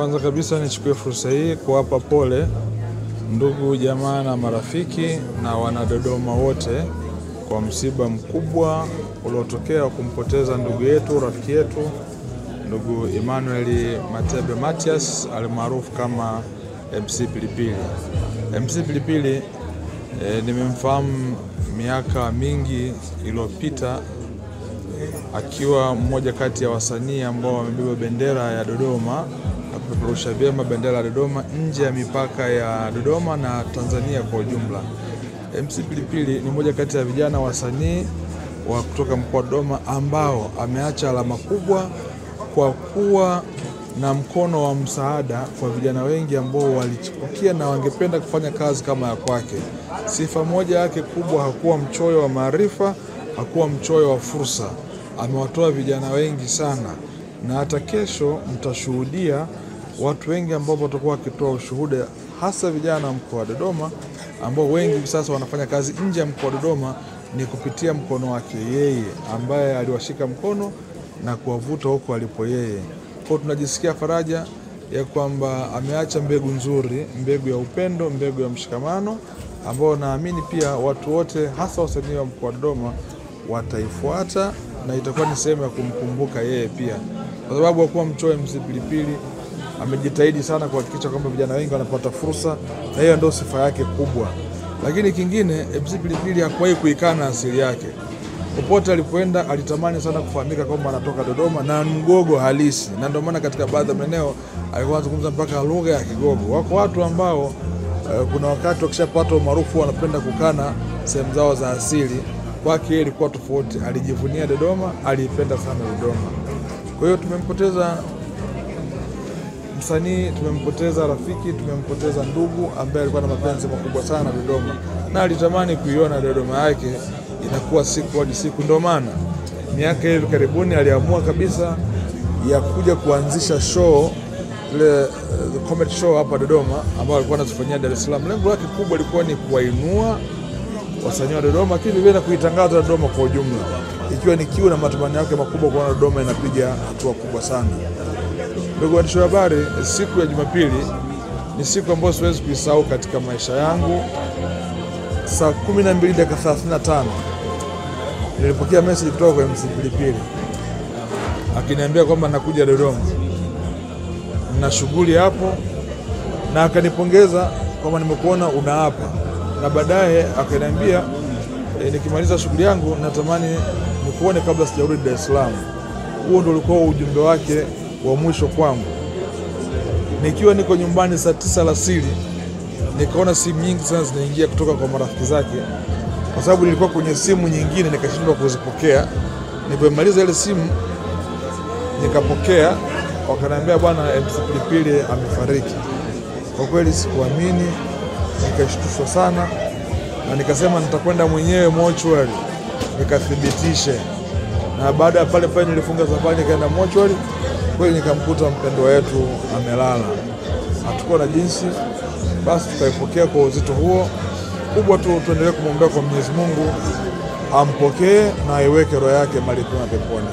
Kwanza kabisa nichukue fursa hii kuwapa pole ndugu jamaa na marafiki na wanadodoma wote kwa msiba mkubwa uliotokea kumpoteza ndugu yetu, rafiki yetu, ndugu Emmanuel Matebe Mathias almaarufu kama MC Pilipili. MC Pilipili nimemfahamu miaka mingi iliyopita akiwa mmoja kati ya wasanii ambao wamebeba bendera ya Dodoma na kupeperusha vyema bendera ya Dodoma nje ya mipaka ya Dodoma na Tanzania kwa ujumla. MC Pilipili ni mmoja kati ya vijana wasanii wa kutoka mkoa wa Dodoma ambao ameacha alama kubwa kwa kuwa na mkono wa msaada kwa vijana wengi ambao walichipukia na wangependa kufanya kazi kama ya kwake. Sifa moja yake kubwa, hakuwa mchoyo wa maarifa, hakuwa mchoyo wa fursa. Amewatoa vijana wengi sana, na hata kesho mtashuhudia watu wengi ambao watakuwa wakitoa ushuhuda, hasa vijana wa mkoa wa Dodoma ambao wengi sasa wanafanya kazi nje ya mkoa wa Dodoma ni kupitia mkono wake yeye, ambaye aliwashika mkono na kuwavuta huko alipo yeye. Kwa tunajisikia faraja ya kwamba ameacha mbegu nzuri, mbegu ya upendo, mbegu ya mshikamano ambao naamini pia watu wote hasa wasanii wa mkoa wa Dodoma wataifuata, na itakuwa ni sehemu ya kumkumbuka yeye pia. Kwa sababu hakuwa mchoyo MC Pilipili, amejitahidi sana kuhakikisha kwamba vijana wengi wanapata fursa, na hiyo ndio sifa yake kubwa. Lakini kingine, MC Pilipili hakuwahi kuikana asili yake. Popote alipoenda alitamani sana kufahamika kwamba anatoka Dodoma na Mgogo halisi, na ndio maana katika baadhi ya maeneo alikuwa anazungumza mpaka lugha ya Kigogo. Wako watu ambao kuna wakati wakishapata umaarufu wanapenda kukana sehemu zao za asili. Kwake yeye ilikuwa tofauti, alijivunia Dodoma, alipenda sana Dodoma. Kwa hiyo tumempoteza msanii, tumempoteza rafiki, tumempoteza ndugu ambaye alikuwa na mapenzi makubwa sana Dodoma, na alitamani kuiona Dodoma yake inakuwa siku hadi siku. Ndio maana miaka hivi karibuni aliamua kabisa ya kuja kuanzisha show ile comedy show hapa Dodoma ambao alikuwa anazifanyia Dar es Salaam. Lengo lake kubwa lilikuwa ni kuwainua wasanii wa Dodoma, lakini vile na kuitangaza Dodoma kwa ujumla, ikiwa ni kiu na matumaini yake makubwa kwa Dodoma inapiga hatua kubwa sana. Ndugu waandishi wa habari, siku ya Jumapili ni siku ambayo siwezi kuisahau katika maisha yangu. Saa 12:35 nilipokea message kutoka kwa MC Pilipili akiniambia kwamba nakuja Dodoma na shughuli hapo, na akanipongeza kwamba nimekuona una hapa, na baadaye akaniambia nikimaliza shughuli yangu natamani nikuone kabla sijarudi Dar es Salaam. Huo ndio ulikuwa ujumbe wake wa mwisho kwangu. Nikiwa niko nyumbani saa 9 alasiri nikaona simu nyingi sana zinaingia kutoka kwa marafiki zake, kwa sababu nilikuwa kwenye simu nyingine nikashindwa kuzipokea. Nilipomaliza ile simu nikapokea, wakaniambia bwana MC Pilipili amefariki. Kwa kweli sikuamini, nikashtushwa sana na nikasema nitakwenda mwenyewe mortuary nikathibitishe. Na baada ya pale nilifunga safari nikaenda mortuary, kweli nikamkuta mpendwa wetu amelala. Hatukuwa na jinsi, basi tukaipokea kwa uzito huo kubwa tu. Tuendelee kumwombea kwa Mwenyezi Mungu ampokee na aiweke roho yake mahali pema peponi.